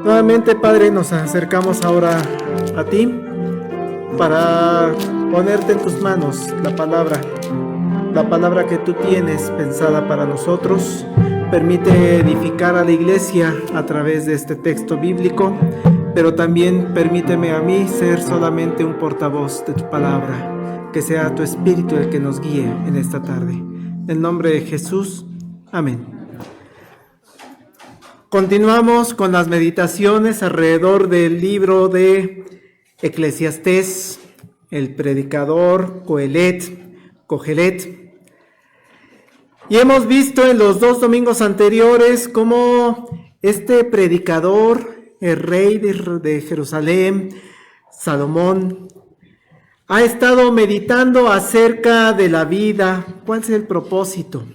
Nuevamente, Padre, nos acercamos ahora a ti para ponerte en tus manos la palabra que tú tienes pensada para nosotros. Permite edificar a la iglesia a través de este texto bíblico, pero también permíteme a mí ser solamente un portavoz de tu palabra, que sea tu Espíritu el que nos guíe en esta tarde. En el nombre de Jesús, amén. Continuamos con las meditaciones alrededor del libro de Eclesiastés, el predicador Cogelet. Y hemos visto en los 2 domingos anteriores cómo este predicador, el rey de Jerusalén, Salomón, ha estado meditando acerca de la vida, cuál es el propósito.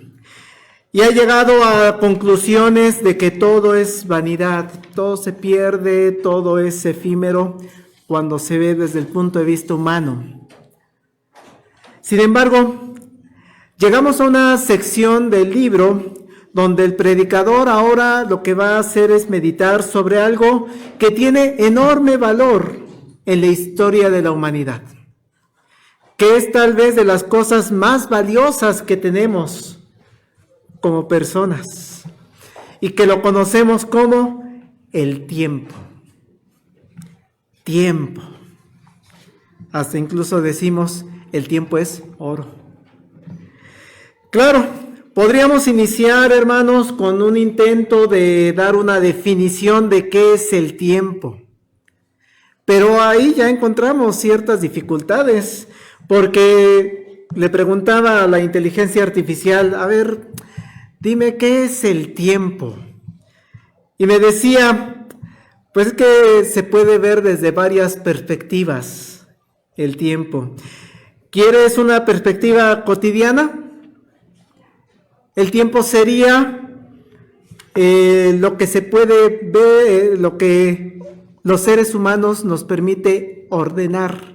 Y ha llegado a conclusiones de que todo es vanidad, todo se pierde, todo es efímero cuando se ve desde el punto de vista humano. Sin embargo, llegamos a una sección del libro donde el predicador ahora lo que va a hacer es meditar sobre algo que tiene enorme valor en la historia de la humanidad, que es tal vez de las cosas más valiosas que tenemos como personas, y que lo conocemos como el tiempo. Tiempo. Hasta incluso decimos, el tiempo es oro. Claro, podríamos iniciar, hermanos, con un intento de dar una definición de qué es el tiempo. Pero ahí ya encontramos ciertas dificultades, porque le preguntaba a la inteligencia artificial, a ver, dime, ¿qué es el tiempo? Y me decía, pues es que se puede ver desde varias perspectivas el tiempo. ¿Quieres una perspectiva cotidiana? El tiempo sería lo que se puede ver, lo que los seres humanos nos permite ordenar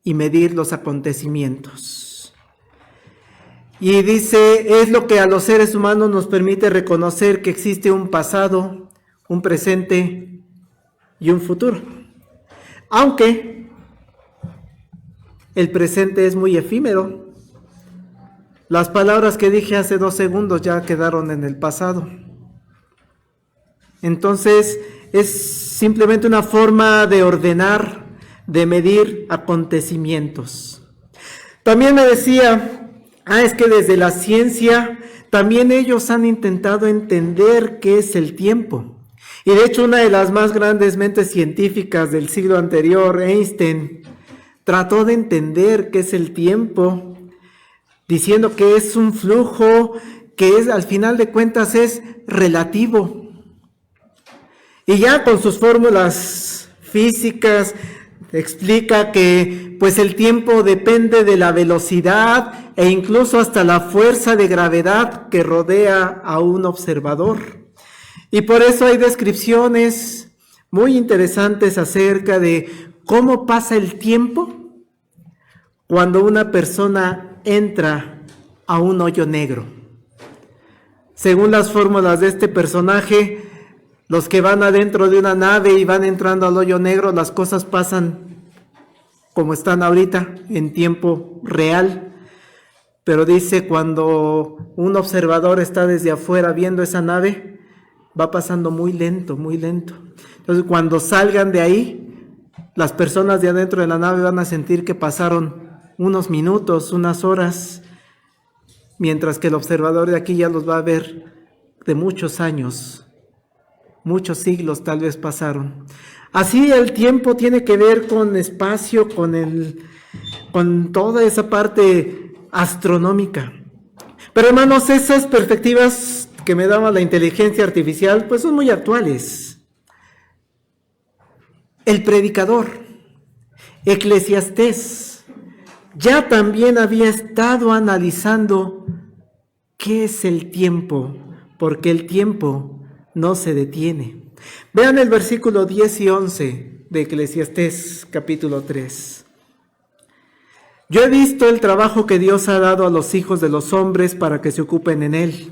y medir los acontecimientos. Y dice, es lo que a los seres humanos nos permite reconocer que existe un pasado, un presente y un futuro. Aunque el presente es muy efímero. Las palabras que dije hace 2 segundos ya quedaron en el pasado. Entonces, es simplemente una forma de ordenar, de medir acontecimientos. También me decía, es que desde la ciencia también ellos han intentado entender qué es el tiempo. Y de hecho una de las más grandes mentes científicas del siglo anterior, Einstein, trató de entender qué es el tiempo, diciendo que es un flujo que es, al final de cuentas, es relativo. Y ya con sus fórmulas físicas explica que pues el tiempo depende de la velocidad e incluso hasta la fuerza de gravedad que rodea a un observador. Y por eso hay descripciones muy interesantes acerca de cómo pasa el tiempo cuando una persona entra a un hoyo negro. Según las fórmulas de este personaje, los que van adentro de una nave y van entrando al hoyo negro, las cosas pasan como están ahorita, en tiempo real. Pero dice, cuando un observador está desde afuera viendo esa nave, va pasando muy lento, muy lento. Entonces, cuando salgan de ahí, las personas de adentro de la nave van a sentir que pasaron unos minutos, unas horas, mientras que el observador de aquí ya los va a ver de muchos años, muchos siglos tal vez pasaron. Así el tiempo tiene que ver con espacio, con toda esa parte astronómica. Pero hermanos, esas perspectivas que me daba la inteligencia artificial, pues son muy actuales. El predicador, Eclesiastés, ya también había estado analizando qué es el tiempo, porque el tiempo no se detiene. Vean el versículo 10 y 11 de Eclesiastés capítulo 3. Yo he visto el trabajo que Dios ha dado a los hijos de los hombres para que se ocupen en él.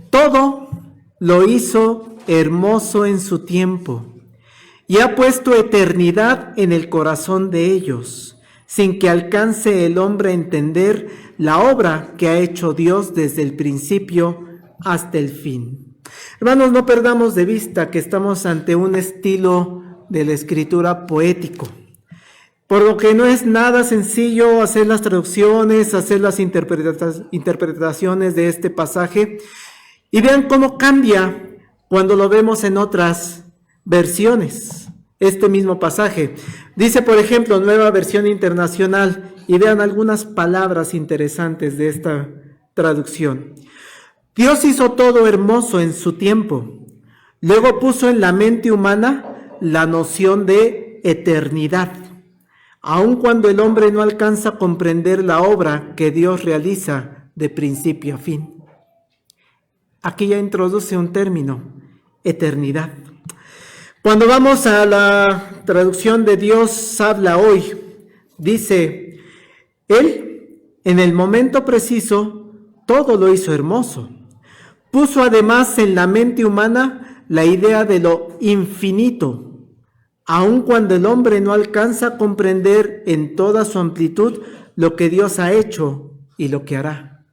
Todo lo hizo hermoso en su tiempo y ha puesto eternidad en el corazón de ellos, sin que alcance el hombre a entender la obra que ha hecho Dios desde el principio hasta el fin. Hermanos, no perdamos de vista que estamos ante un estilo de la escritura poético, por lo que no es nada sencillo hacer las traducciones, hacer las interpretaciones de este pasaje. Y vean cómo cambia cuando lo vemos en otras versiones, este mismo pasaje. Dice, por ejemplo, Nueva Versión Internacional, y vean algunas palabras interesantes de esta traducción. Dios hizo todo hermoso en su tiempo. Luego puso en la mente humana la noción de eternidad, aun cuando el hombre no alcanza a comprender la obra que Dios realiza de principio a fin. Aquí ya introduce un término, eternidad. Cuando vamos a la traducción de Dios habla hoy, dice, Él en el momento preciso todo lo hizo hermoso. Puso además en la mente humana la idea de lo infinito, aun cuando el hombre no alcanza a comprender en toda su amplitud lo que Dios ha hecho y lo que hará.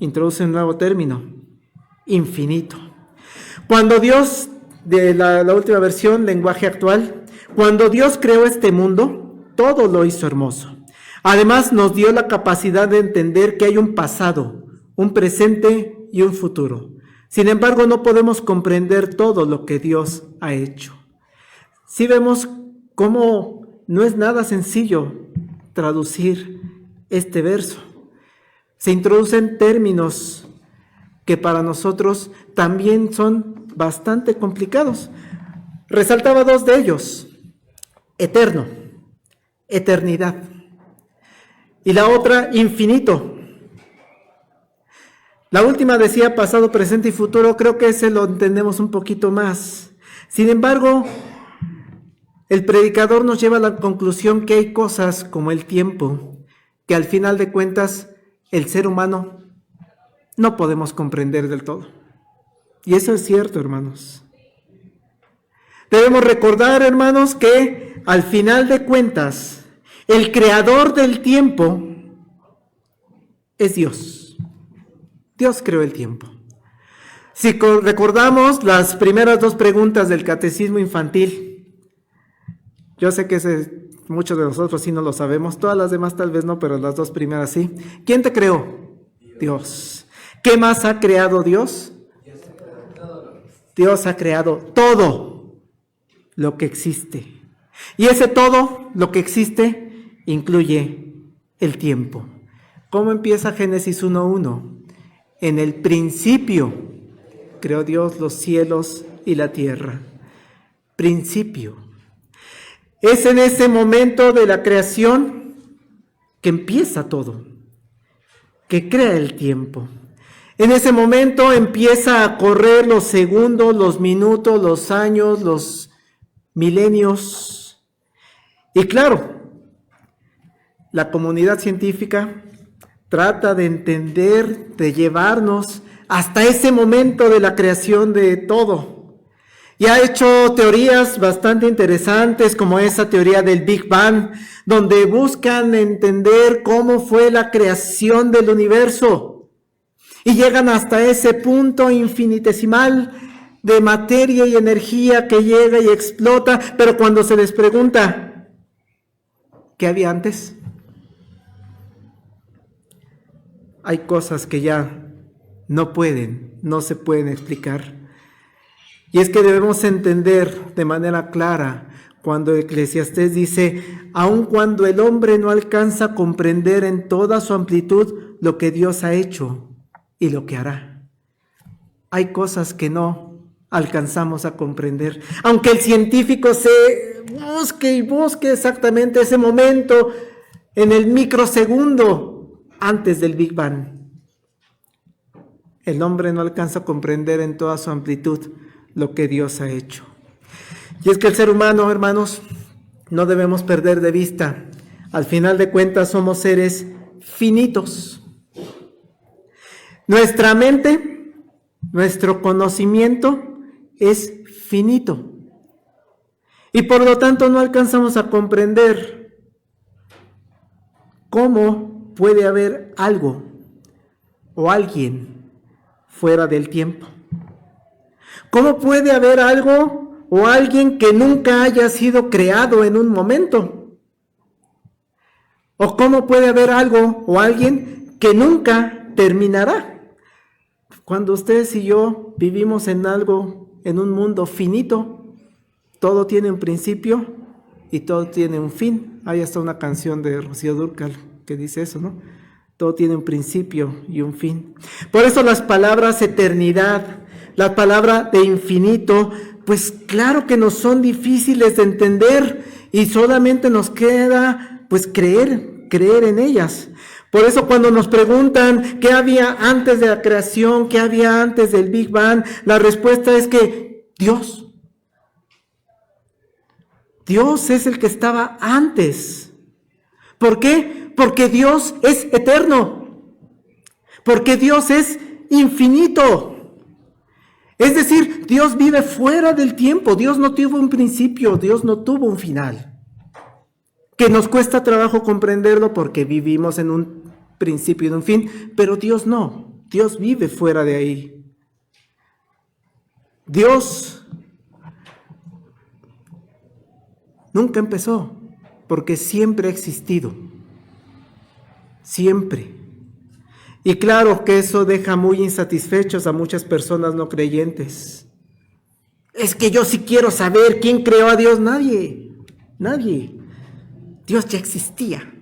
Introduce un nuevo término, infinito. Cuando Dios, de la última versión, lenguaje actual, cuando Dios creó este mundo, todo lo hizo hermoso. Además nos dio la capacidad de entender que hay un pasado, un presente y un futuro. Sin embargo, no podemos comprender todo lo que Dios ha hecho. Sí vemos cómo no es nada sencillo traducir este verso. Se introducen términos que para nosotros también son bastante complicados. Resaltaba dos de ellos: eterno, eternidad, y la otra, infinito. La última decía pasado, presente y futuro. Creo que ese lo entendemos un poquito más. Sin embargo, el predicador nos lleva a la conclusión que hay cosas como el tiempo, que al final de cuentas el ser humano no podemos comprender del todo. Y eso es cierto, hermanos. Debemos recordar, hermanos, que al final de cuentas el creador del tiempo es Dios. Dios creó el tiempo. Si recordamos las primeras dos preguntas del catecismo infantil, yo sé que muchos de nosotros sí no lo sabemos, todas las demás tal vez no, pero las dos primeras sí. ¿Quién te creó? Dios. ¿Qué más ha creado Dios? Dios ha creado todo lo que existe. Y ese todo lo que existe incluye el tiempo. ¿Cómo empieza Génesis 1:1? En el principio creó Dios los cielos y la tierra. Principio. Es en ese momento de la creación que empieza todo, que crea el tiempo. En ese momento empieza a correr los segundos, los minutos, los años, los milenios. Y claro, la comunidad científica trata de entender, de llevarnos hasta ese momento de la creación de todo. Y ha hecho teorías bastante interesantes, como esa teoría del Big Bang, donde buscan entender cómo fue la creación del universo. Y llegan hasta ese punto infinitesimal de materia y energía que llega y explota, pero cuando se les pregunta, ¿qué había antes? Hay cosas que ya no se pueden explicar. Y es que debemos entender de manera clara cuando Eclesiastés dice, aun cuando el hombre no alcanza a comprender en toda su amplitud lo que Dios ha hecho y lo que hará. Hay cosas que no alcanzamos a comprender. Aunque el científico se busque y busque exactamente ese momento en el microsegundo antes del Big Bang. El hombre no alcanza a comprender en toda su amplitud lo que Dios ha hecho. Y es que el ser humano, hermanos, no debemos perder de vista. Al final de cuentas somos seres finitos. Nuestra mente, nuestro conocimiento es finito. Y por lo tanto no alcanzamos a comprender cómo puede haber algo o alguien fuera del tiempo. ¿Cómo puede haber algo o alguien que nunca haya sido creado en un momento? ¿O cómo puede haber algo o alguien que nunca terminará? Cuando ustedes y yo vivimos en algo, en un mundo finito, todo tiene un principio y todo tiene un fin. Hay hasta una canción de Rocío Dúrcal que dice eso, ¿no? Todo tiene un principio y un fin. Por eso las palabras eternidad, la palabra de infinito, pues claro que nos son difíciles de entender y solamente nos queda pues creer en ellas. Por eso cuando nos preguntan qué había antes de la creación, qué había antes del Big Bang, la respuesta es que Dios es el que estaba antes. ¿Por qué? Porque Dios es eterno, porque Dios es infinito. Es decir, Dios vive fuera del tiempo. Dios no tuvo un principio, Dios no tuvo un final. Que nos cuesta trabajo comprenderlo porque vivimos en un principio y un fin, pero Dios no. Dios vive fuera de ahí. Dios nunca empezó porque siempre ha existido. Siempre. Y claro que eso deja muy insatisfechos a muchas personas no creyentes. Es que yo sí quiero saber quién creó a Dios. Nadie. Dios ya existía.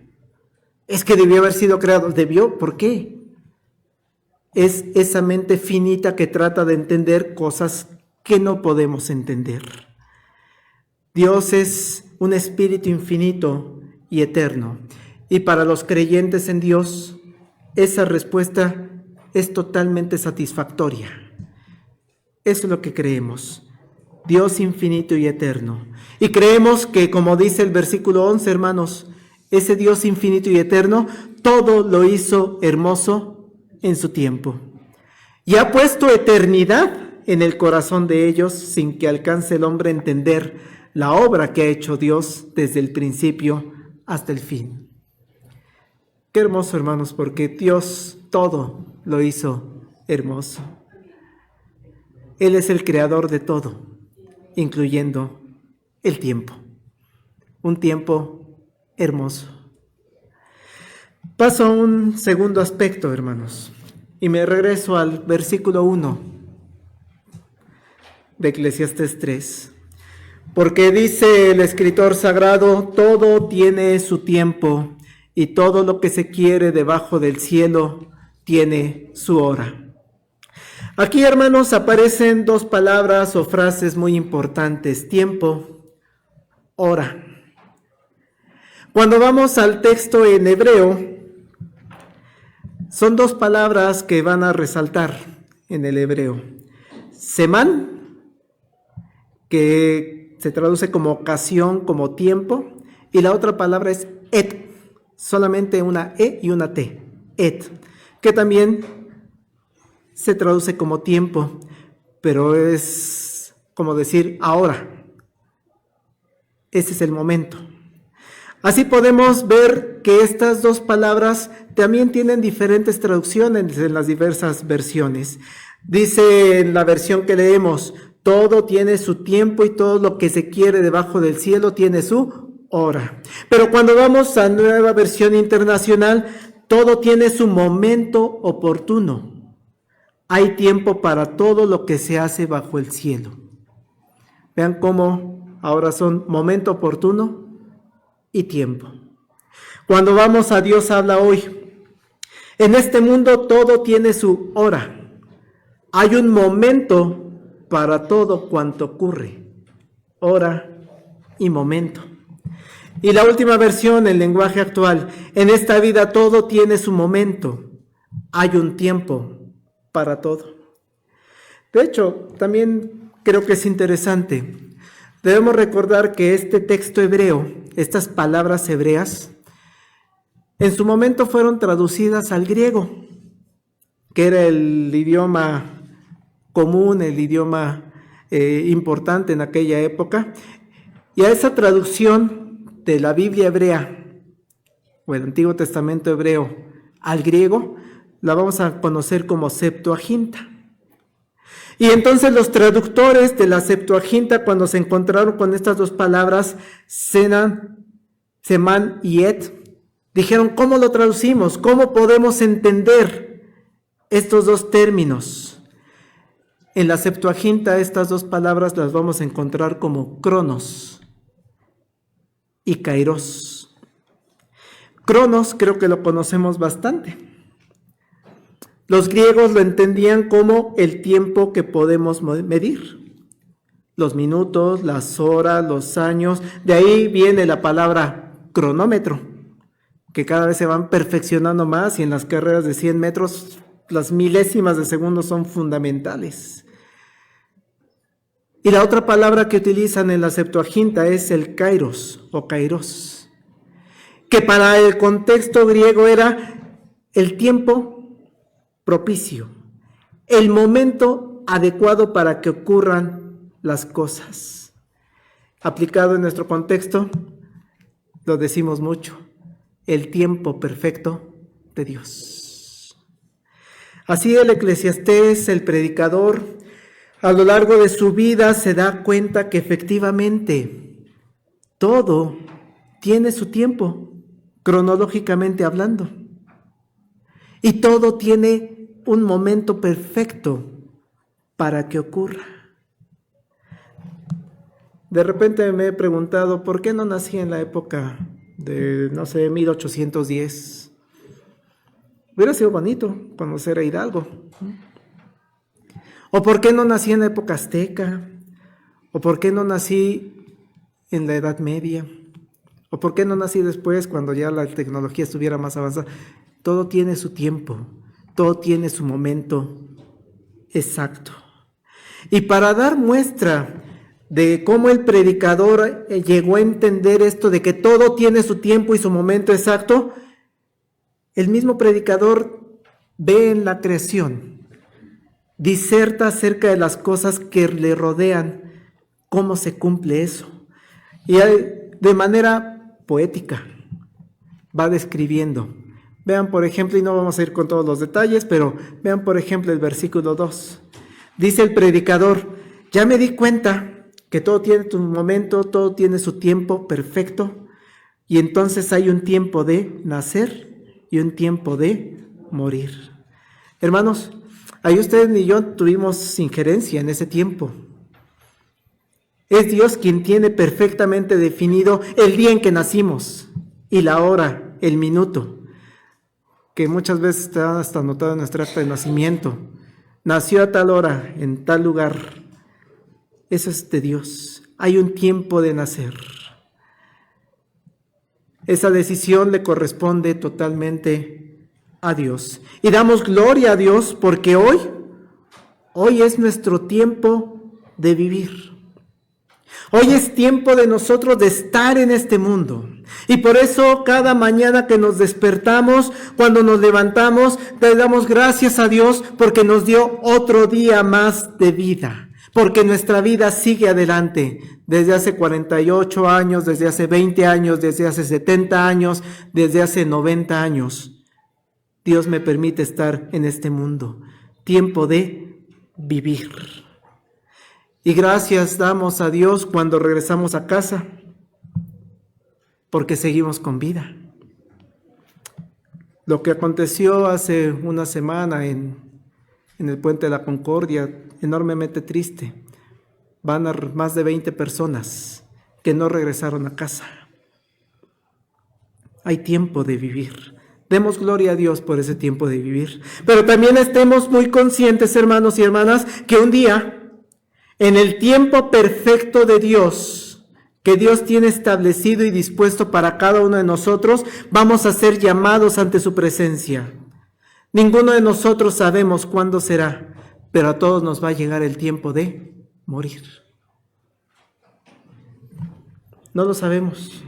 Es que debió haber sido creado. ¿Debió? ¿Por qué? Es esa mente finita que trata de entender cosas que no podemos entender. Dios es un espíritu infinito y eterno. Y para los creyentes en Dios, esa respuesta es totalmente satisfactoria. Eso es lo que creemos. Dios infinito y eterno. Y creemos que, como dice el versículo 11, hermanos, ese Dios infinito y eterno, todo lo hizo hermoso en su tiempo. Y ha puesto eternidad en el corazón de ellos sin que alcance el hombre a entender la obra que ha hecho Dios desde el principio hasta el fin. Qué hermoso, hermanos, porque Dios todo lo hizo hermoso. Él es el creador de todo, incluyendo el tiempo. Un tiempo hermoso. Paso a un segundo aspecto, hermanos, y me regreso al versículo 1 de Eclesiastés 3. Porque dice el escritor sagrado, todo tiene su tiempo, y todo lo que se quiere debajo del cielo tiene su hora. Aquí, hermanos, aparecen dos palabras o frases muy importantes: tiempo, hora. Cuando vamos al texto en hebreo, son dos palabras que van a resaltar en el hebreo. Semán, que se traduce como ocasión, como tiempo, y la otra palabra es et. Solamente una E y una T, et, que también se traduce como tiempo, pero es como decir ahora. Ese es el momento. Así podemos ver que estas dos palabras también tienen diferentes traducciones en las diversas versiones. Dice en la versión que leemos, Todo tiene su tiempo y todo lo que se quiere debajo del cielo tiene su hora. Pero cuando vamos a Nueva Versión Internacional, todo tiene su momento oportuno. Hay tiempo para todo lo que se hace bajo el cielo. Vean cómo ahora son momento oportuno y tiempo. Cuando vamos a Dios habla hoy. En este mundo todo tiene su hora. Hay un momento para todo cuanto ocurre. Hora y momento. Y la última versión, el lenguaje actual. En esta vida todo tiene su momento. Hay un tiempo para todo. De hecho, también creo que es interesante. Debemos recordar que este texto hebreo, estas palabras hebreas, en su momento fueron traducidas al griego, que era el idioma común, el idioma importante en aquella época. Y a esa traducción de la Biblia hebrea, o el Antiguo Testamento hebreo, al griego, la vamos a conocer como Septuaginta. Y entonces los traductores de la Septuaginta, cuando se encontraron con estas dos palabras, Semán y Et, dijeron, ¿cómo lo traducimos? ¿Cómo podemos entender estos dos términos? En la Septuaginta estas dos palabras las vamos a encontrar como cronos y kairos. Cronos creo que lo conocemos bastante. Los griegos lo entendían como el tiempo que podemos medir. Los minutos, las horas, los años. De ahí viene la palabra cronómetro, que cada vez se van perfeccionando más y en las carreras de 100 metros las milésimas de segundo son fundamentales. Y la otra palabra que utilizan en la Septuaginta es el kairos o kairos, que para el contexto griego era el tiempo propicio, el momento adecuado para que ocurran las cosas. Aplicado en nuestro contexto, lo decimos mucho, el tiempo perfecto de Dios. Así el Eclesiastés, el predicador, a lo largo de su vida se da cuenta que efectivamente todo tiene su tiempo, cronológicamente hablando. Y todo tiene un momento perfecto para que ocurra. De repente me he preguntado, ¿por qué no nací en la época de, 1810? Hubiera sido bonito conocer a Hidalgo. ¿O por qué no nací en la época azteca? ¿O por qué no nací en la Edad Media? ¿O por qué no nací después cuando ya la tecnología estuviera más avanzada? Todo tiene su tiempo, todo tiene su momento exacto. Y para dar muestra de cómo el predicador llegó a entender esto de que todo tiene su tiempo y su momento exacto, el mismo predicador ve en la creación, diserta acerca de las cosas que le rodean, cómo se cumple eso. Y de manera poética va describiendo. Vean, por ejemplo, y no vamos a ir con todos los detalles, pero vean, por ejemplo, el versículo 2. Dice el predicador, ya me di cuenta que todo tiene su momento, todo tiene su tiempo perfecto, y entonces hay un tiempo de nacer y un tiempo de morir. Hermanos, ahí ustedes ni yo tuvimos injerencia en ese tiempo. Es Dios quien tiene perfectamente definido el día en que nacimos y la hora, el minuto, que muchas veces está hasta anotado en nuestra acta de nacimiento. Nació a tal hora, en tal lugar. Eso es de Dios. Hay un tiempo de nacer. Esa decisión le corresponde totalmente a Dios. Y damos gloria a Dios porque hoy es nuestro tiempo de vivir. Hoy es tiempo de nosotros de estar en este mundo. Y por eso cada mañana que nos despertamos, cuando nos levantamos, le damos gracias a Dios porque nos dio otro día más de vida. Porque nuestra vida sigue adelante. Desde hace 48 años, desde hace 20 años, desde hace 70 años, desde hace 90 años. Dios me permite estar en este mundo. Tiempo de vivir. Y gracias damos a Dios cuando regresamos a casa, porque seguimos con vida. Lo que aconteció hace una semana en el Puente de la Concordia, enormemente triste. Van a más de 20 personas que no regresaron a casa. Hay tiempo de vivir. Demos gloria a Dios por ese tiempo de vivir. Pero también estemos muy conscientes, hermanos y hermanas, que un día, en el tiempo perfecto de Dios, que Dios tiene establecido y dispuesto para cada uno de nosotros, vamos a ser llamados ante su presencia. Ninguno de nosotros sabemos cuándo será, pero a todos nos va a llegar el tiempo de morir. No lo sabemos,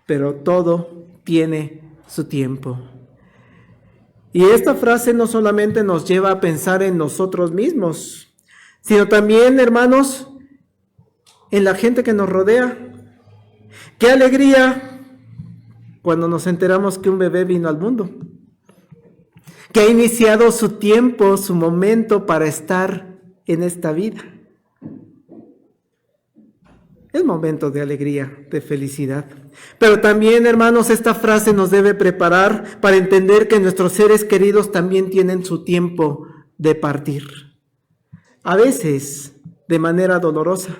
pero todo tiene su tiempo. Y esta frase no solamente nos lleva a pensar en nosotros mismos, sino también, hermanos, en la gente que nos rodea. ¡Qué alegría cuando nos enteramos que un bebé vino al mundo! Que ha iniciado su tiempo, su momento para estar en esta vida. Es momento de alegría, de felicidad. Pero también, hermanos, esta frase nos debe preparar para entender que nuestros seres queridos también tienen su tiempo de partir. A veces, de manera dolorosa.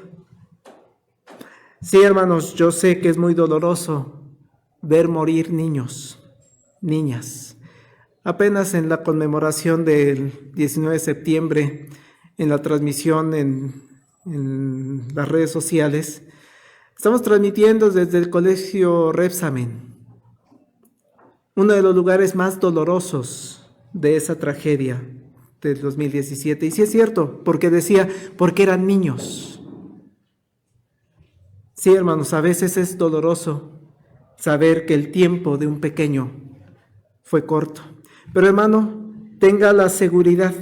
Sí, hermanos, yo sé que es muy doloroso ver morir niños, niñas. Apenas en la conmemoración del 19 de septiembre, en la transmisión en las redes sociales, estamos transmitiendo desde el Colegio Repsamen, uno de los lugares más dolorosos de esa tragedia del 2017. Y sí es cierto, porque decía, porque eran niños. Sí, hermanos, a veces es doloroso saber que el tiempo de un pequeño fue corto. Pero, hermano, tenga la seguridad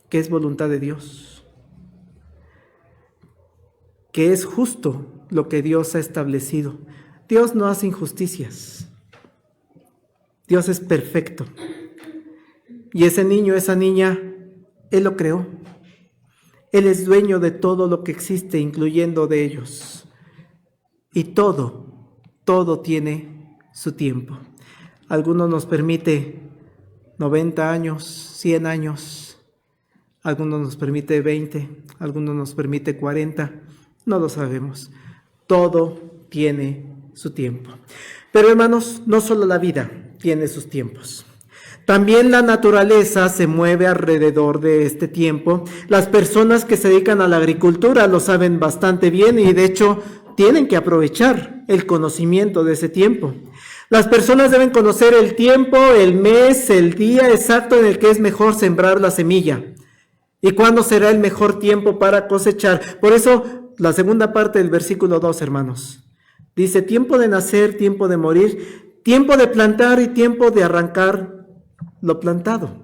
que es voluntad de Dios, que es justo lo que Dios ha establecido. Dios no hace injusticias. Dios es perfecto. Y ese niño, esa niña, Él lo creó. Él es dueño de todo lo que existe, incluyendo de ellos. Y todo tiene su tiempo. Algunos nos permite 90 años, 100 años. Algunos nos permite 20, algunos nos permite 40. No lo sabemos. Todo tiene su tiempo. Pero, hermanos, no solo la vida tiene sus tiempos. También la naturaleza se mueve alrededor de este tiempo. Las personas que se dedican a la agricultura lo saben bastante bien y de hecho tienen que aprovechar el conocimiento de ese tiempo. Las personas deben conocer el tiempo, el mes, el día exacto en el que es mejor sembrar la semilla y cuándo será el mejor tiempo para cosechar. Por eso la segunda parte del versículo 2, hermanos, dice tiempo de nacer, tiempo de morir, tiempo de plantar y tiempo de arrancar lo plantado.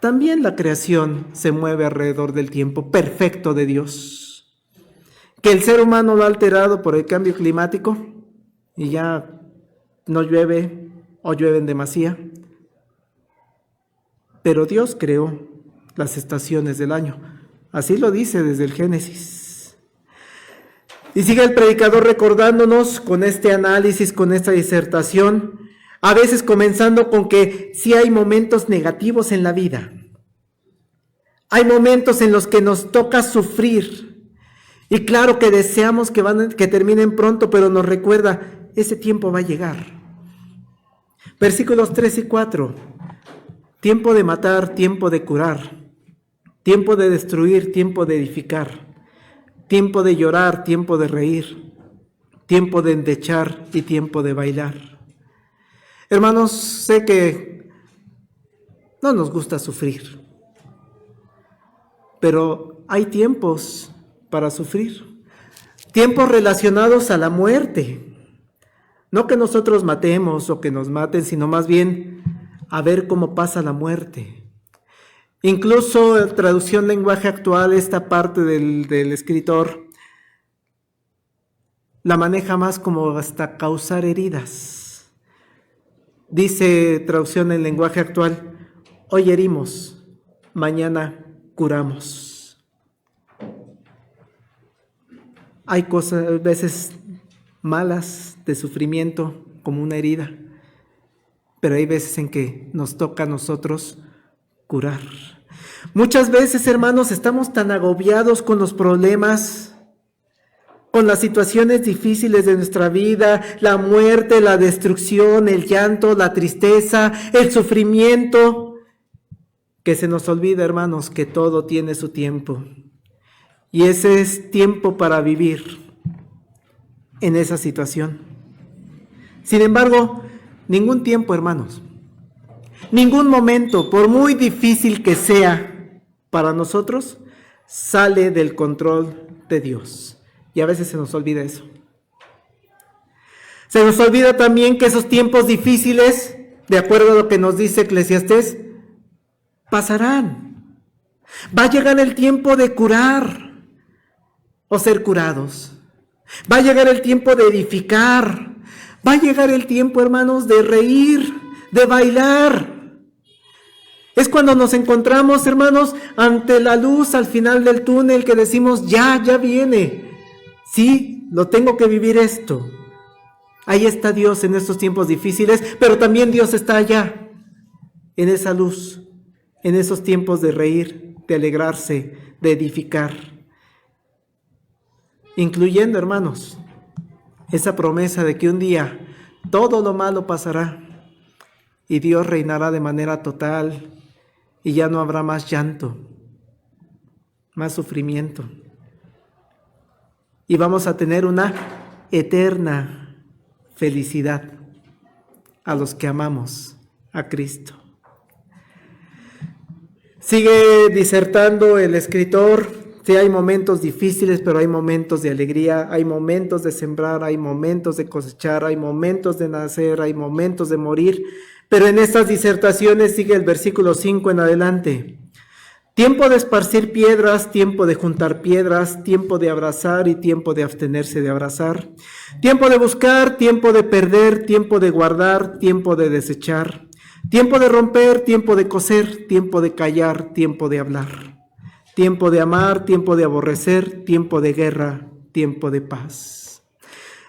También la creación se mueve alrededor del tiempo perfecto de Dios. Que el ser humano lo ha alterado por el cambio climático y ya no llueve o llueve en demasía. Pero Dios creó las estaciones del año. Así lo dice desde el Génesis. Y sigue el predicador recordándonos con este análisis, con esta disertación, a veces comenzando con que sí hay momentos negativos en la vida. Hay momentos en los que nos toca sufrir. Y claro que deseamos que terminen pronto, pero nos recuerda, ese tiempo va a llegar. Versículos 3 y 4. Tiempo de matar, tiempo de curar. Tiempo de destruir, tiempo de edificar. Tiempo de llorar, tiempo de reír. Tiempo de endechar y tiempo de bailar. Hermanos, sé que no nos gusta sufrir, pero hay tiempos para sufrir, tiempos relacionados a la muerte. No que nosotros matemos o que nos maten, sino más bien a ver cómo pasa la muerte. Incluso en traducción lenguaje actual, esta parte del escritor la maneja más como hasta causar heridas. Dice traducción en lenguaje actual, hoy herimos, mañana curamos. Hay cosas, a veces malas de sufrimiento, como una herida, pero hay veces en que nos toca a nosotros curar. Muchas veces, hermanos, estamos tan agobiados con los problemas, con las situaciones difíciles de nuestra vida, la muerte, la destrucción, el llanto, la tristeza, el sufrimiento, que se nos olvida, hermanos, que todo tiene su tiempo. Y ese es tiempo para vivir en esa situación. Sin embargo, ningún tiempo, hermanos, ningún momento, por muy difícil que sea para nosotros, sale del control de Dios. Y a veces se nos olvida eso. Se nos olvida también que esos tiempos difíciles, de acuerdo a lo que nos dice Eclesiastés, pasarán. Va a llegar el tiempo de curar o ser curados. Va a llegar el tiempo de edificar. Va a llegar el tiempo, hermanos, de reír, de bailar. Es cuando nos encontramos, hermanos, ante la luz al final del túnel que decimos, ya viene. Sí, lo tengo que vivir esto. Ahí está Dios en estos tiempos difíciles, pero también Dios está allá, en esa luz, en esos tiempos de reír, de alegrarse, de edificar. Incluyendo, hermanos, esa promesa de que un día todo lo malo pasará y Dios reinará de manera total y ya no habrá más llanto, más sufrimiento. Y vamos a tener una eterna felicidad a los que amamos a Cristo. Sigue disertando el escritor. Sí, hay momentos difíciles, pero hay momentos de alegría, hay momentos de sembrar, hay momentos de cosechar, hay momentos de nacer, hay momentos de morir. Pero en estas disertaciones sigue el versículo 5 en adelante. Tiempo de esparcir piedras, tiempo de juntar piedras, tiempo de abrazar y tiempo de abstenerse de abrazar. Tiempo de buscar, tiempo de perder, tiempo de guardar, tiempo de desechar. Tiempo de romper, tiempo de coser, tiempo de callar, tiempo de hablar. Tiempo de amar, tiempo de aborrecer, tiempo de guerra, tiempo de paz.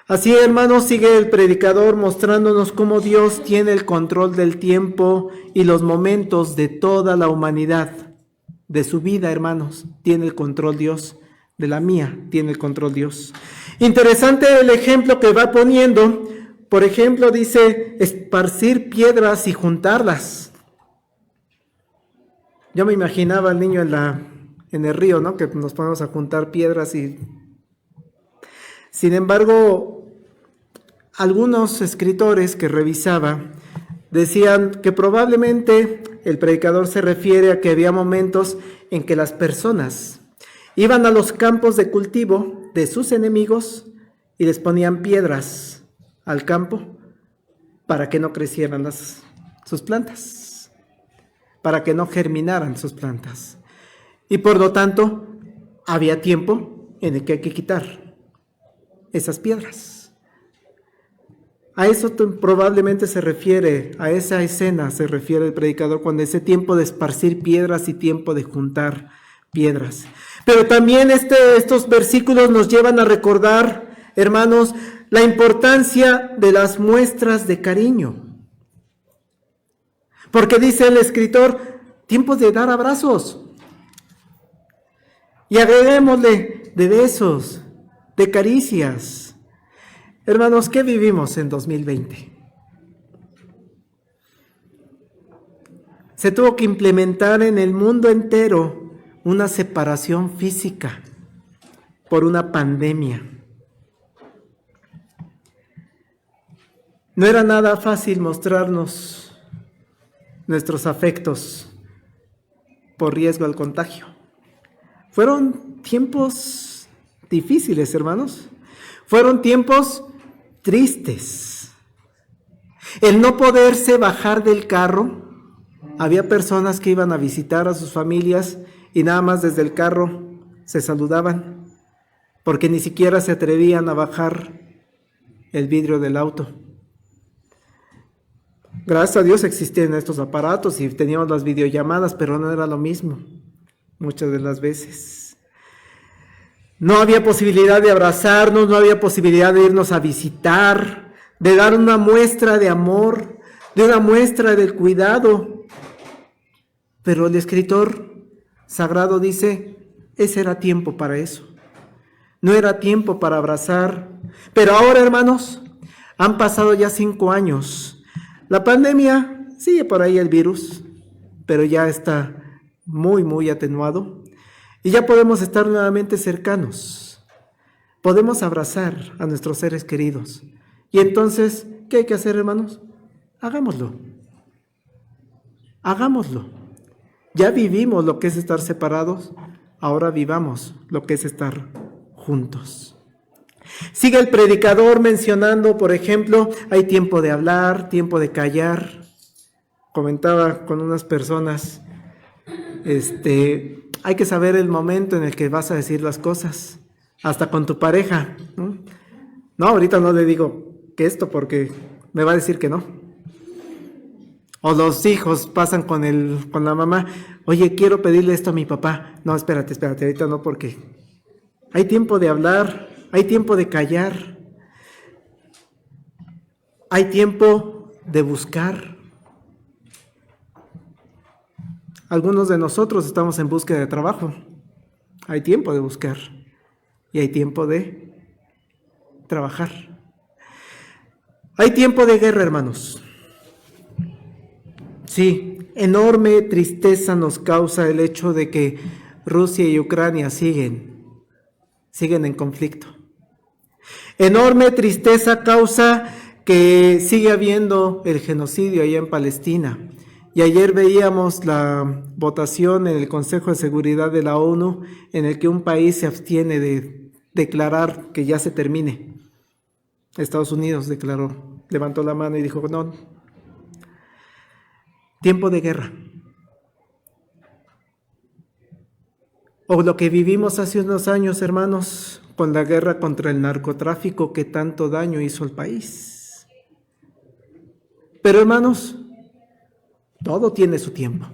Así, hermanos, sigue el predicador mostrándonos cómo Dios tiene el control del tiempo y los momentos de toda la humanidad. De su vida, hermanos, tiene el control Dios. De la mía, tiene el control Dios. Interesante el ejemplo que va poniendo. Por ejemplo, dice, esparcir piedras y juntarlas. Yo me imaginaba al niño en el río, ¿no? Que nos ponemos a juntar piedras y... Sin embargo, algunos escritores que revisaba decían que probablemente el predicador se refiere a que había momentos en que las personas iban a los campos de cultivo de sus enemigos y les ponían piedras al campo para que no crecieran sus plantas, para que no germinaran sus plantas. Y por lo tanto, había tiempo en el que hay que quitar esas piedras. A eso probablemente se refiere, a esa escena se refiere el predicador cuando dice tiempo de esparcir piedras y tiempo de juntar piedras. Pero también estos versículos nos llevan a recordar, hermanos, la importancia de las muestras de cariño. Porque dice el escritor, tiempos de dar abrazos. Y agreguémosle de besos, de caricias. Hermanos, ¿qué vivimos en 2020? Se tuvo que implementar en el mundo entero una separación física por una pandemia. No era nada fácil mostrarnos nuestros afectos por riesgo al contagio. Fueron tiempos difíciles, hermanos. Fueron tiempos tristes. El no poderse bajar del carro. Había personas que iban a visitar a sus familias y nada más desde el carro se saludaban, porque ni siquiera se atrevían a bajar el vidrio del auto. Gracias a Dios existían estos aparatos y teníamos las videollamadas, pero no era lo mismo. muchas de las veces. No había posibilidad de abrazarnos, no había posibilidad de irnos a visitar, de dar una muestra de amor, de una muestra del cuidado. Pero el escritor sagrado dice, ese era tiempo para eso. No era tiempo para abrazar. Pero ahora, hermanos, han pasado ya 5 años. La pandemia, sigue por ahí el virus, pero ya está muy, muy atenuado. Y ya podemos estar nuevamente cercanos. Podemos abrazar a nuestros seres queridos. Y entonces, ¿qué hay que hacer, hermanos? Hagámoslo. Hagámoslo. Ya vivimos lo que es estar separados, ahora vivamos lo que es estar juntos. Sigue el predicador mencionando, por ejemplo, hay tiempo de hablar, tiempo de callar. Comentaba con unas personas, hay que saber el momento en el que vas a decir las cosas, hasta con tu pareja, ¿no? No, ahorita no le digo que esto porque me va a decir que no. O los hijos pasan con la mamá, oye, quiero pedirle esto a mi papá. No, espérate, ahorita no, porque hay tiempo de hablar, hay tiempo de callar, hay tiempo de buscar. Algunos de nosotros estamos en búsqueda de trabajo. Hay tiempo de buscar y hay tiempo de trabajar. Hay tiempo de guerra, hermanos. Sí, enorme tristeza nos causa el hecho de que Rusia y Ucrania siguen en conflicto. Enorme tristeza causa que sigue habiendo el genocidio allá en Palestina. Y ayer veíamos la votación en el Consejo de Seguridad de la ONU en el que un país se abstiene de declarar que ya se termine. Estados Unidos levantó la mano y dijo, no. Tiempo de guerra. O lo que vivimos hace unos años, hermanos, con la guerra contra el narcotráfico que tanto daño hizo al país. Pero, hermanos, todo tiene su tiempo.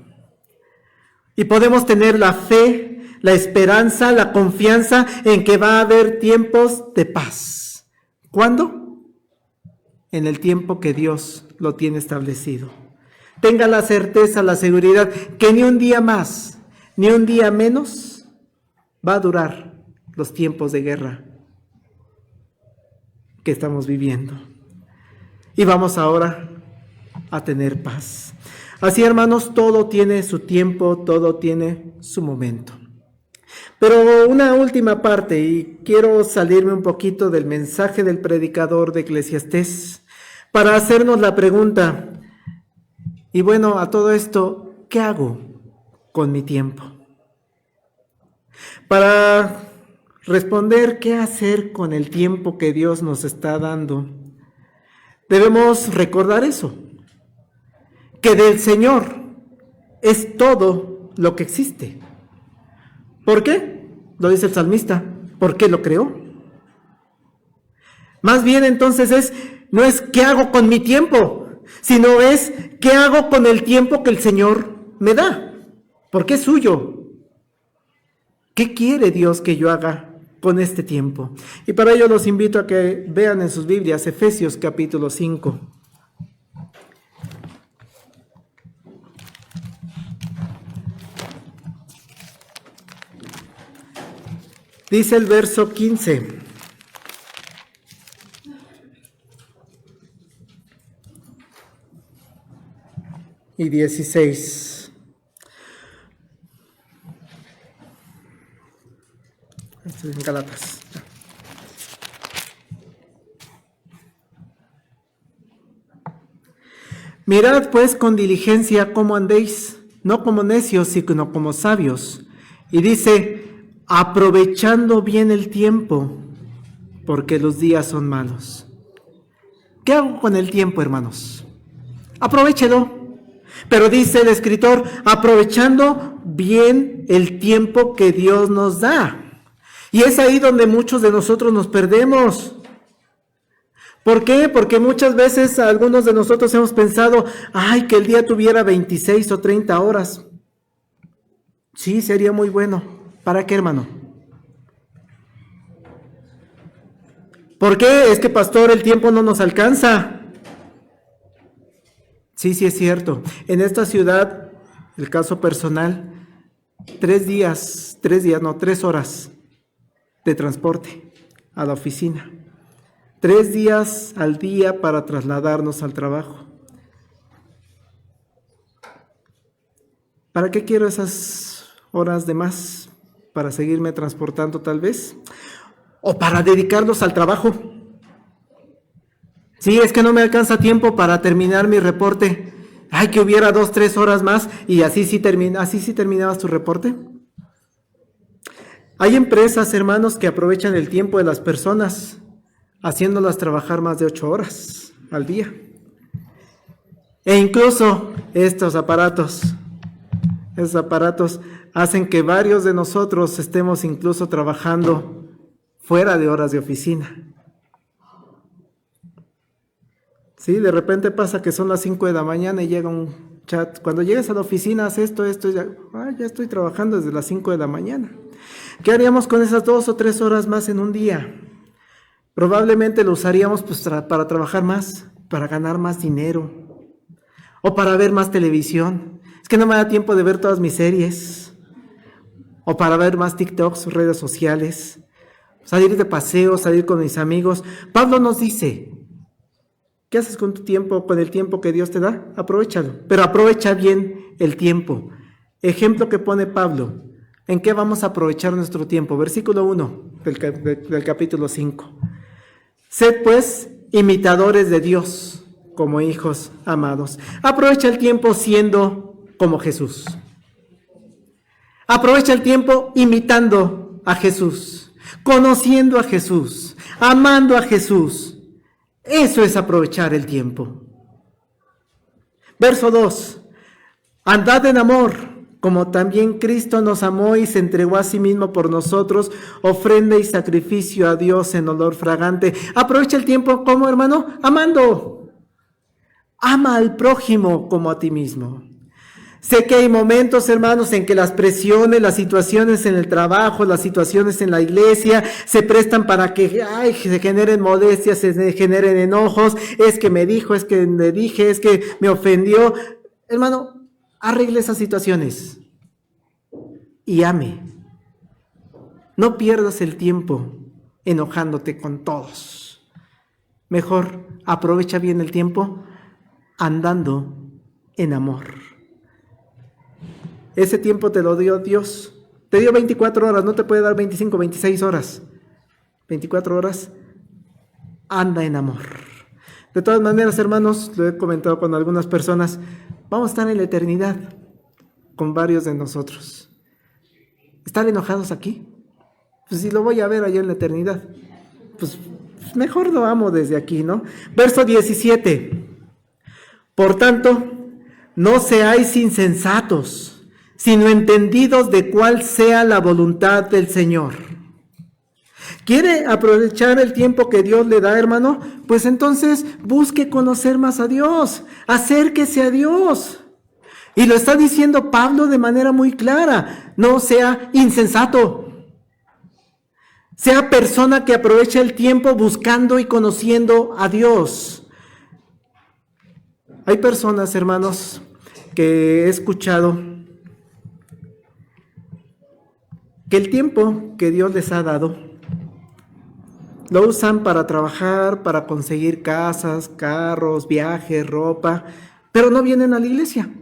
Y podemos tener la fe, la esperanza, la confianza en que va a haber tiempos de paz. ¿Cuándo? En el tiempo que Dios lo tiene establecido. Tenga la certeza, la seguridad que ni un día más, ni un día menos va a durar los tiempos de guerra que estamos viviendo. Y vamos ahora a tener paz. Así, hermanos, todo tiene su tiempo, todo tiene su momento. Pero una última parte, y quiero salirme un poquito del mensaje del predicador de Eclesiastés, para hacernos la pregunta, y bueno, a todo esto, ¿qué hago con mi tiempo? Para responder qué hacer con el tiempo que Dios nos está dando, debemos recordar eso, que del Señor es todo lo que existe. ¿Por qué? Lo dice el salmista, ¿por qué lo creó? Más bien entonces no es qué hago con mi tiempo, sino es qué hago con el tiempo que el Señor me da, porque es suyo. ¿Qué quiere Dios que yo haga con este tiempo? Y para ello los invito a que vean en sus Biblias Efesios capítulo 5. Dice el verso 15. Y 16. Esto es en Gálatas. Mirad pues con diligencia cómo andéis, no como necios, sino como sabios. Y dice, aprovechando bien el tiempo, porque los días son malos. ¿Qué hago con el tiempo, hermanos? Aprovéchelo. Pero dice el escritor, aprovechando bien el tiempo que Dios nos da. Y es ahí donde muchos de nosotros nos perdemos. ¿Por qué? Porque muchas veces algunos de nosotros hemos pensado, ay, que el día tuviera 26 o 30 horas. Sí, sería muy bueno. ¿Para qué, hermano? ¿Por qué? Es que, pastor, el tiempo no nos alcanza. Sí, sí es cierto. En esta ciudad, el caso personal, 3 horas de transporte a la oficina. 3 días al día para trasladarnos al trabajo. ¿Para qué quiero esas horas de más? ¿Para seguirme transportando tal vez? ¿O para dedicarlos al trabajo? Sí, es que no me alcanza tiempo para terminar mi reporte. Ay, que hubiera 2, 3 horas más y así sí terminabas tu reporte. Hay empresas, hermanos, que aprovechan el tiempo de las personas, haciéndolas trabajar más de 8 horas al día. E incluso esos aparatos hacen que varios de nosotros estemos incluso trabajando fuera de horas de oficina. Sí, de repente pasa que son las 5 de la mañana y llega un chat. Cuando llegues a la oficina, haz esto, ya estoy trabajando desde las 5 de la mañana. ¿Qué haríamos con esas 2 o 3 horas más en un día? Probablemente lo usaríamos para trabajar más, para ganar más dinero, o para ver más televisión. Es que no me da tiempo de ver todas mis series, o para ver más TikToks, redes sociales, salir de paseo, salir con mis amigos. Pablo nos dice, ¿qué haces con tu tiempo, con el tiempo que Dios te da? Aprovéchalo, pero aprovecha bien el tiempo. Ejemplo que pone Pablo, ¿en qué vamos a aprovechar nuestro tiempo? Versículo 1 del capítulo 5. Sed pues imitadores de Dios como hijos amados. Aprovecha el tiempo siendo como Jesús. Aprovecha el tiempo imitando a Jesús, conociendo a Jesús, amando a Jesús. Eso es aprovechar el tiempo. Verso 2. Andad en amor, como también Cristo nos amó y se entregó a sí mismo por nosotros, ofrenda y sacrificio a Dios en olor fragante. Aprovecha el tiempo, ¿cómo, hermano? Amando. Ama al prójimo como a ti mismo. Sé que hay momentos, hermanos, en que las presiones, las situaciones en el trabajo, las situaciones en la iglesia se prestan para que se generen molestias, se generen enojos. Es que me dijo, es que le dije, es que me ofendió. Hermano, arregle esas situaciones y ame. No pierdas el tiempo enojándote con todos. Mejor aprovecha bien el tiempo andando en amor. Ese tiempo te lo dio Dios. Te dio 24 horas, no te puede dar 25, 26 horas. 24 horas, anda en amor. De todas maneras, hermanos, lo he comentado con algunas personas, vamos a estar en la eternidad con varios de nosotros. ¿Están enojados aquí? Pues si lo voy a ver allá en la eternidad, pues mejor lo amo desde aquí, ¿no? Verso 17. Por tanto, no seáis insensatos, sino entendidos de cuál sea la voluntad del Señor. ¿Quiere aprovechar el tiempo que Dios le da, hermano? Pues entonces busque conocer más a Dios, acérquese a Dios. Y lo está diciendo Pablo de manera muy clara, no sea insensato. Sea persona que aproveche el tiempo buscando y conociendo a Dios. Hay personas, hermanos, que he escuchado que el tiempo que Dios les ha dado lo usan para trabajar, para conseguir casas, carros, viajes, ropa, pero no vienen a la iglesia.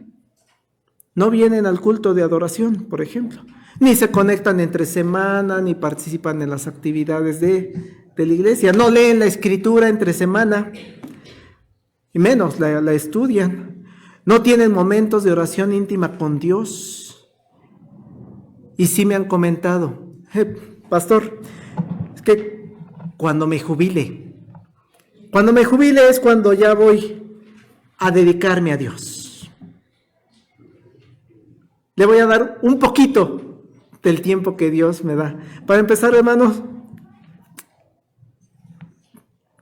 No vienen al culto de adoración, por ejemplo. Ni se conectan entre semana, ni participan en las actividades de la iglesia. No leen la escritura entre semana, y menos la estudian. No tienen momentos de oración íntima con Dios. Y sí me han comentado, pastor, es que cuando me jubile es cuando ya voy a dedicarme a Dios. Le voy a dar un poquito del tiempo que Dios me da. Para empezar, hermanos,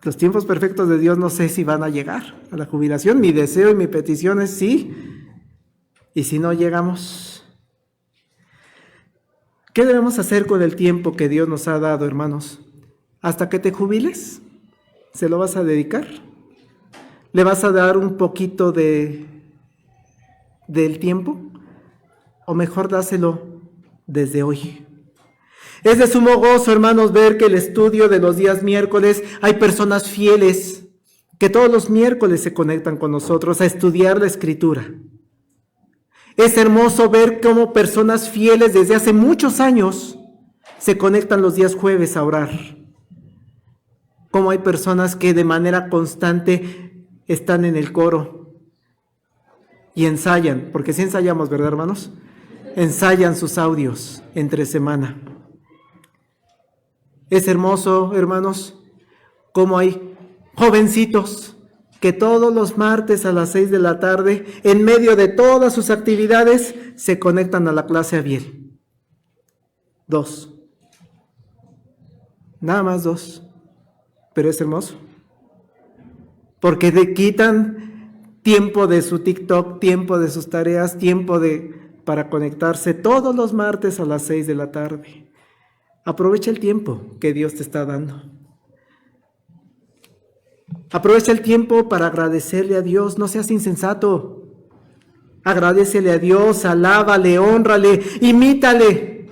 los tiempos perfectos de Dios no sé si van a llegar a la jubilación. Mi deseo y mi petición es sí. Y si no llegamos, ¿Qué debemos hacer con el tiempo que Dios nos ha dado, hermanos? ¿Hasta que te jubiles? ¿Se lo vas a dedicar? ¿Le vas a dar un poquito del tiempo? ¿O mejor dáselo desde hoy? Es de sumo gozo, hermanos, ver que el estudio de los días miércoles hay personas fieles que todos los miércoles se conectan con nosotros a estudiar la Escritura. Es hermoso ver cómo personas fieles desde hace muchos años se conectan los días jueves a orar. Cómo hay personas que de manera constante están en el coro y ensayan, porque sí ensayamos, ¿verdad, hermanos? Ensayan sus audios entre semana. Es hermoso, hermanos, cómo hay jovencitos que todos los martes a las 6 de la tarde, en medio de todas sus actividades, se conectan a la clase Abiel. 2. Nada más 2. Pero es hermoso. Porque le quitan tiempo de su TikTok, tiempo de sus tareas, para conectarse todos los martes a las 6 de la tarde. Aprovecha el tiempo que Dios te está dando. Aprovecha el tiempo para agradecerle a Dios, no seas insensato. Agradécele a Dios, alábale, hónrale, imítale.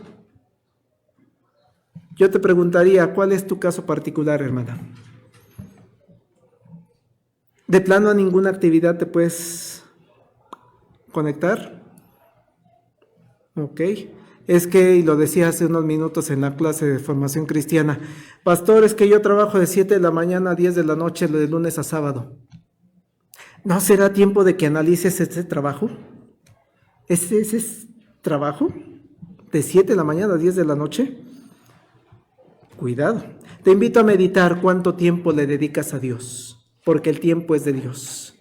Yo te preguntaría, ¿cuál es tu caso particular, hermana? ¿De plano a ninguna actividad te puedes conectar? Ok. Es que, y lo decía hace unos minutos en la clase de formación cristiana, pastor, es que yo trabajo de 7 de la mañana a 10 de la noche, de lunes a sábado. ¿No será tiempo de que analices este trabajo? ¿Ese es trabajo? ¿De 7 de la mañana a 10 de la noche? Cuidado. Te invito a meditar cuánto tiempo le dedicas a Dios, porque el tiempo es de Dios.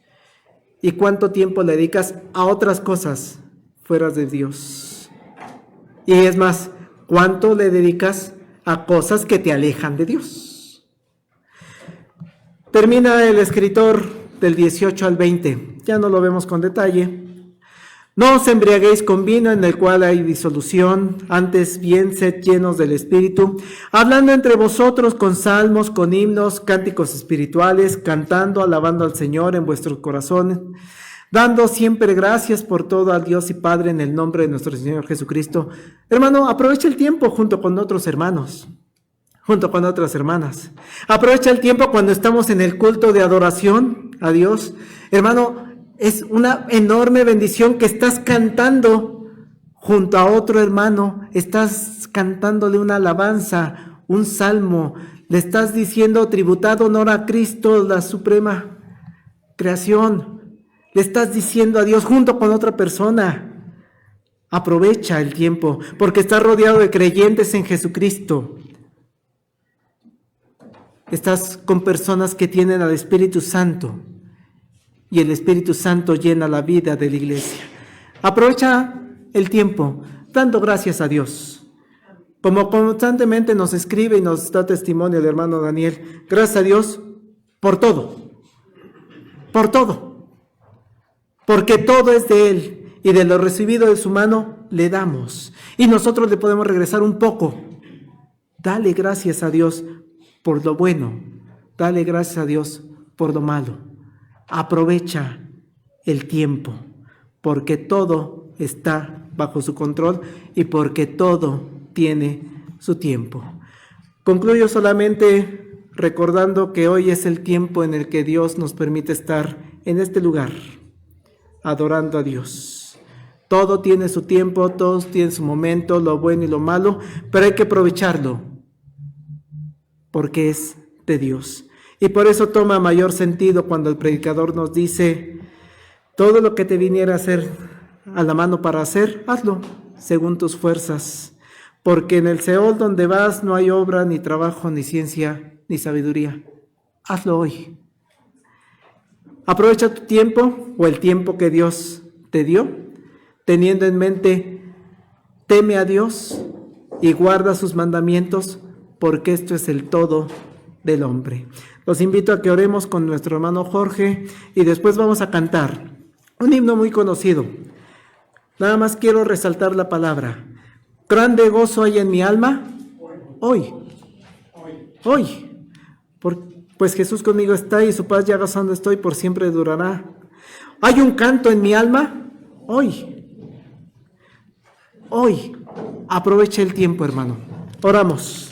Y cuánto tiempo le dedicas a otras cosas fuera de Dios. Y es más, ¿cuánto le dedicas a cosas que te alejan de Dios? Termina el escritor del 18 al 20, ya no lo vemos con detalle. No os embriaguéis con vino en el cual hay disolución, antes bien sed llenos del Espíritu, hablando entre vosotros con salmos, con himnos, cánticos espirituales, cantando, alabando al Señor en vuestros corazones, dando siempre gracias por todo al Dios y Padre en el nombre de nuestro Señor Jesucristo. Hermano, aprovecha el tiempo junto con otros hermanos, junto con otras hermanas. Aprovecha el tiempo cuando estamos en el culto de adoración a Dios. Hermano, es una enorme bendición que estás cantando junto a otro hermano, estás cantándole una alabanza, un salmo, le estás diciendo tributad honor a Cristo, la suprema creación. Le estás diciendo a Dios junto con otra persona. Aprovecha el tiempo, porque estás rodeado de creyentes en Jesucristo. Estás con personas que tienen al Espíritu Santo, y el Espíritu Santo llena la vida de la iglesia. Aprovecha el tiempo, dando gracias a Dios. Como constantemente nos escribe y nos da testimonio el hermano Daniel, gracias a Dios por todo. Por todo. Porque todo es de Él, y de lo recibido de su mano le damos. Y nosotros le podemos regresar un poco. Dale gracias a Dios por lo bueno. Dale gracias a Dios por lo malo. Aprovecha el tiempo, porque todo está bajo su control y porque todo tiene su tiempo. Concluyo solamente recordando que hoy es el tiempo en el que Dios nos permite estar en este lugar, adorando a Dios. Todo tiene su tiempo, todo tiene su momento, lo bueno y lo malo, pero hay que aprovecharlo, porque es de Dios. Y por eso toma mayor sentido cuando el predicador nos dice, todo lo que te viniera a hacer a la mano para hacer, hazlo según tus fuerzas, porque en el Seol donde vas no hay obra, ni trabajo, ni ciencia, ni sabiduría. Hazlo hoy. Aprovecha tu tiempo o el tiempo que Dios te dio, teniendo en mente, teme a Dios y guarda sus mandamientos, porque esto es el todo del hombre. Los invito a que oremos con nuestro hermano Jorge y después vamos a cantar un himno muy conocido. Nada más quiero resaltar la palabra. grande gozo hay en mi alma? Hoy. Hoy. Pues Jesús conmigo está y su paz ya gozando estoy, por siempre durará. ¿Hay un canto en mi alma? Hoy. Hoy. Aproveche el tiempo, hermano. Oramos.